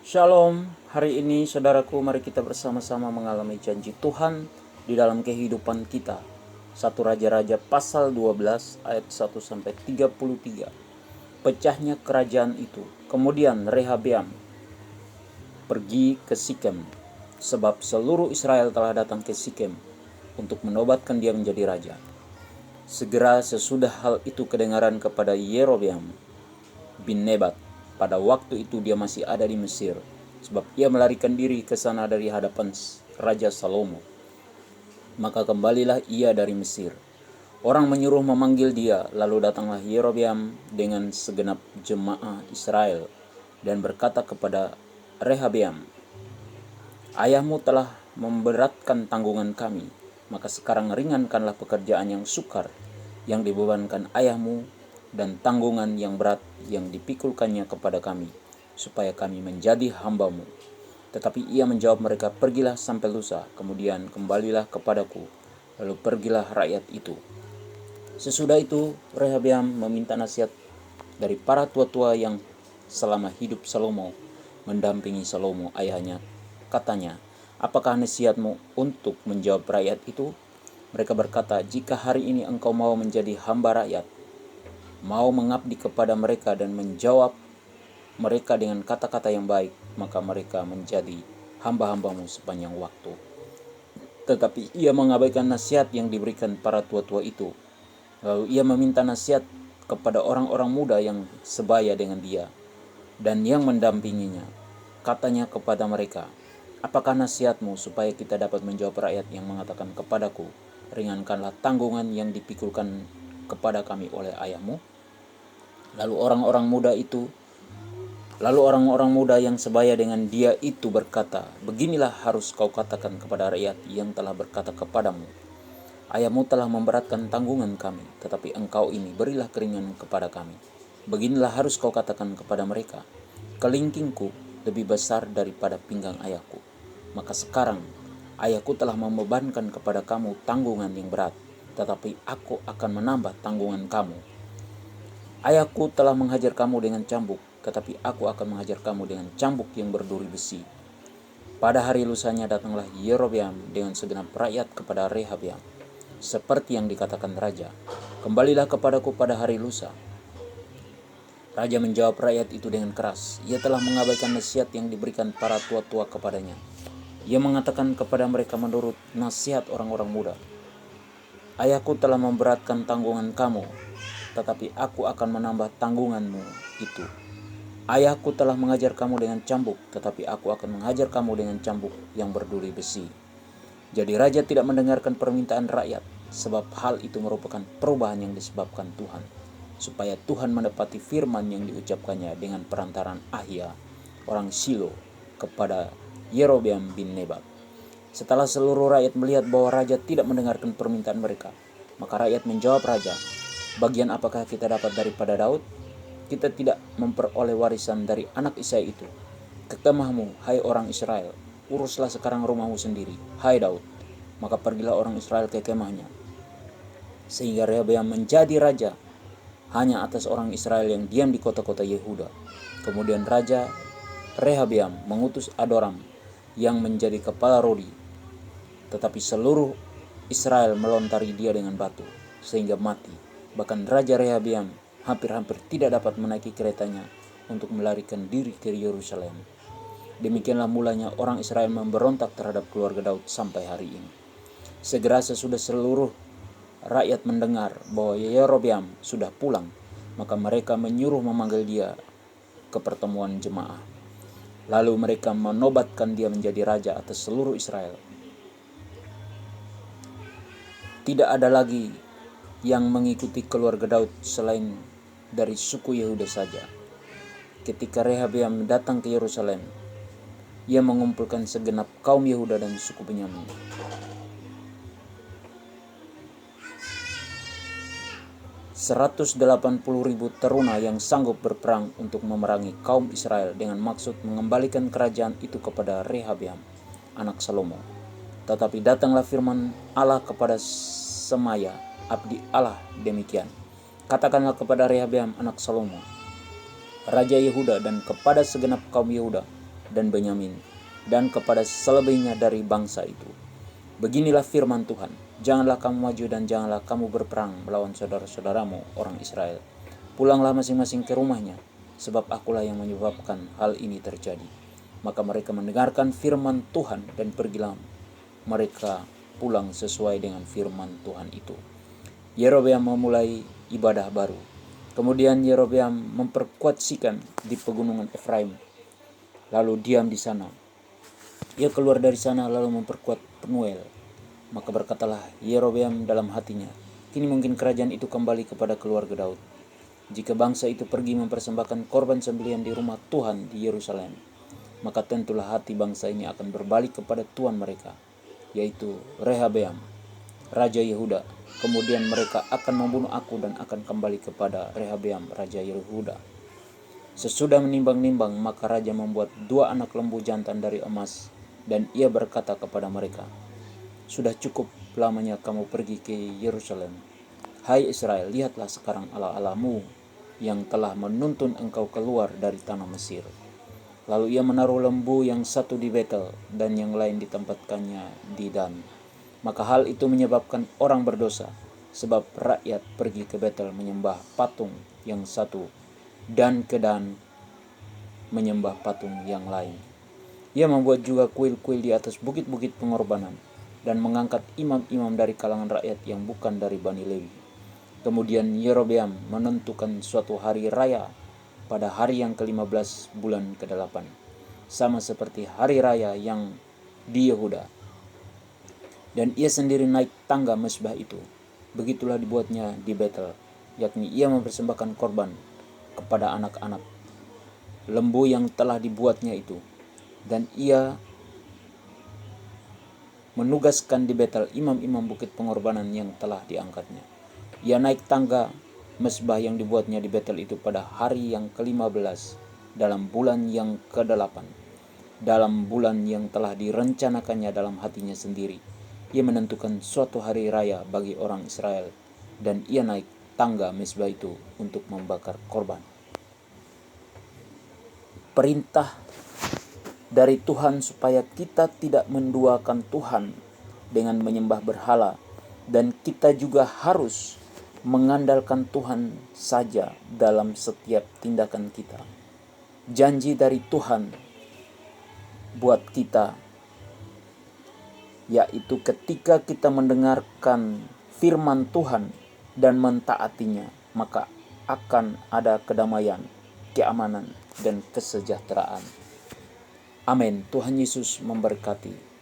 Shalom, hari ini saudaraku mari kita bersama-sama mengalami janji Tuhan di dalam kehidupan kita. 1 Raja-Raja pasal 12 ayat 1-33. Pecahnya kerajaan itu. Kemudian Rehabeam pergi ke Sikem, sebab seluruh Israel telah datang ke Sikem untuk menobatkan dia menjadi raja. Segera sesudah hal itu kedengaran kepada Yerobeam bin Nebat. Pada waktu itu dia masih ada di Mesir, sebab ia melarikan diri ke sana dari hadapan Raja Salomo. Maka kembalilah ia dari Mesir. Orang menyuruh memanggil dia, lalu datanglah Yerobeam dengan segenap jemaah Israel dan berkata kepada Rehabeam, "Ayahmu telah memberatkan tanggungan kami, maka sekarang ringankanlah pekerjaan yang sukar yang dibebankan ayahmu dan tanggungan yang berat yang dipikulkannya kepada kami, supaya kami menjadi hambamu." Tetapi ia menjawab mereka, "Pergilah sampai lusa, kemudian kembalilah kepadaku." Lalu pergilah rakyat itu. Sesudah itu Rehabeam meminta nasihat dari para tua-tua yang selama hidup Salomo mendampingi Salomo ayahnya. Katanya, "Apakah nasihatmu untuk menjawab rakyat itu?" Mereka berkata, "Jika hari ini engkau mau menjadi hamba rakyat, mau mengabdi kepada mereka dan menjawab mereka dengan kata-kata yang baik, maka mereka menjadi hamba-hambamu sepanjang waktu." Tetapi ia mengabaikan nasihat yang diberikan para tua-tua itu. Lalu ia meminta nasihat kepada orang-orang muda yang sebaya dengan dia dan yang mendampinginya. Katanya kepada mereka, "Apakah nasihatmu supaya kita dapat menjawab rakyat yang mengatakan kepadaku, 'Ringankanlah tanggungan yang dipikulkan kepada kami oleh ayahmu'?" Lalu orang-orang muda yang sebaya dengan dia itu berkata, "Beginilah harus kau katakan kepada rakyat yang telah berkata kepadamu, 'Ayahmu telah memberatkan tanggungan kami, tetapi engkau ini berilah keringanan kepada kami.' Beginilah harus kau katakan kepada mereka, 'Kelingkingku lebih besar daripada pinggang ayahku. Maka sekarang ayahku telah membebankan kepada kamu tanggungan yang berat, tetapi aku akan menambah tanggungan kamu. Ayahku telah menghajar kamu dengan cambuk, tetapi aku akan menghajar kamu dengan cambuk yang berduri besi." Pada hari lusanya datanglah Yerobeam dengan segenap rakyat kepada Rehabeam, seperti yang dikatakan raja, "Kembalilah kepadaku pada hari lusa." Raja menjawab rakyat itu dengan keras. Ia telah mengabaikan nasihat yang diberikan para tua-tua kepadanya. Ia mengatakan kepada mereka menurut nasihat orang-orang muda, "Ayahku telah memberatkan tanggungan kamu, tetapi aku akan menambah tanggunganmu itu. Ayahku telah mengajar kamu dengan cambuk, tetapi aku akan mengajar kamu dengan cambuk yang berduri besi." Jadi raja tidak mendengarkan permintaan rakyat, sebab hal itu merupakan perubahan yang disebabkan Tuhan, supaya Tuhan menepati firman yang diucapkannya dengan perantaran Ahia, orang Silo, kepada Yerobeam bin Nebat. Setelah seluruh rakyat melihat bahwa raja tidak mendengarkan permintaan mereka, maka rakyat menjawab raja, "Bagian apakah kita dapat daripada Daud? Kita tidak memperoleh warisan dari anak Isai itu. Ke kemahmu, hai orang Israel, uruslah sekarang rumahmu sendiri, hai Daud." Maka pergilah orang Israel ke kemahnya, sehingga Rehabeam menjadi raja hanya atas orang Israel yang diam di kota-kota Yehuda. Kemudian Raja Rehabeam mengutus Adoram yang menjadi kepala Rodi, tetapi seluruh Israel melontari dia dengan batu, sehingga mati. Bahkan Raja Rehabeam hampir-hampir tidak dapat menaiki keretanya untuk melarikan diri ke Yerusalem. Demikianlah mulanya orang Israel memberontak terhadap keluarga Daud sampai hari ini. Segera sesudah seluruh rakyat mendengar bahwa Yerobeam sudah pulang, maka mereka menyuruh memanggil dia ke pertemuan jemaah. Lalu mereka menobatkan dia menjadi raja atas seluruh Israel. Tidak ada lagi yang mengikuti keluarga Daud selain dari suku Yehuda saja. Ketika Rehabeam datang ke Yerusalem, ia mengumpulkan segenap kaum Yehuda dan suku Benyamin. 180.000 teruna yang sanggup berperang untuk memerangi kaum Israel dengan maksud mengembalikan kerajaan itu kepada Rehabeam, anak Salomo. Tetapi datanglah firman Allah kepada Semaya, abdi Allah, demikian, "Katakanlah kepada Rehabeam anak Salomo, raja Yehuda, dan kepada segenap kaum Yehuda, dan Benyamin, dan kepada selebihnya dari bangsa itu. Beginilah firman Tuhan, janganlah kamu maju dan janganlah kamu berperang melawan saudara-saudaramu orang Israel. Pulanglah masing-masing ke rumahnya, sebab akulah yang menyebabkan hal ini terjadi. Maka mereka mendengarkan firman Tuhan dan pergilah mereka pulang sesuai dengan firman Tuhan itu. Yerobeam memulai ibadah baru. Kemudian Yerobeam memperkuat Sikan di pegunungan Efraim, lalu diam di sana. Ia keluar dari sana lalu memperkuat Penuel. Maka berkatalah Yerobeam dalam hatinya, kini mungkin kerajaan itu kembali kepada keluarga Daud, jika bangsa itu pergi mempersembahkan korban sembelihan di rumah Tuhan di Yerusalem. Maka tentulah hati bangsa ini akan berbalik kepada Tuhan mereka, yaitu Rehabeam, Raja Yehuda. Kemudian mereka akan membunuh aku dan akan kembali kepada Rehabeam, Raja Yehuda. Sesudah menimbang-nimbang, maka raja membuat 2 anak lembu jantan dari emas, dan ia berkata kepada mereka, sudah cukup lamanya kamu pergi ke Yerusalem. Hai Israel, lihatlah sekarang Allah-Allahmu yang telah menuntun engkau keluar dari tanah Mesir. Lalu ia menaruh lembu yang satu di Betel dan yang lain ditempatkannya di Dan. Maka hal itu menyebabkan orang berdosa, sebab rakyat pergi ke Betel menyembah patung yang satu dan ke Dan menyembah patung yang lain. Ia membuat juga kuil-kuil di atas bukit-bukit pengorbanan dan mengangkat imam-imam dari kalangan rakyat yang bukan dari Bani Lewi. Kemudian Yerobeam menentukan suatu hari raya pada hari yang ke-15 bulan ke-8, sama seperti hari raya yang di Yehuda. Dan ia sendiri naik tangga mezbah itu. Begitulah dibuatnya di Betel, yakni ia mempersembahkan korban kepada anak-anak lembu yang telah dibuatnya itu. Dan ia menugaskan di Betel imam-imam bukit pengorbanan yang telah diangkatnya. Ia naik tangga mezbah yang dibuatnya di Betel itu pada hari yang ke-15 dalam bulan yang ke-8, dalam bulan yang telah direncanakannya dalam hatinya sendiri. Ia menentukan suatu hari raya bagi orang Israel, dan ia naik tangga mezbah itu untuk membakar korban. Perintah dari Tuhan supaya kita tidak menduakan Tuhan dengan menyembah berhala, dan kita juga harus mengandalkan Tuhan saja dalam setiap tindakan kita. Janji dari Tuhan buat kita, yaitu ketika kita mendengarkan firman Tuhan dan mentaatinya, maka akan ada kedamaian, keamanan, dan kesejahteraan. Amin. Tuhan Yesus memberkati.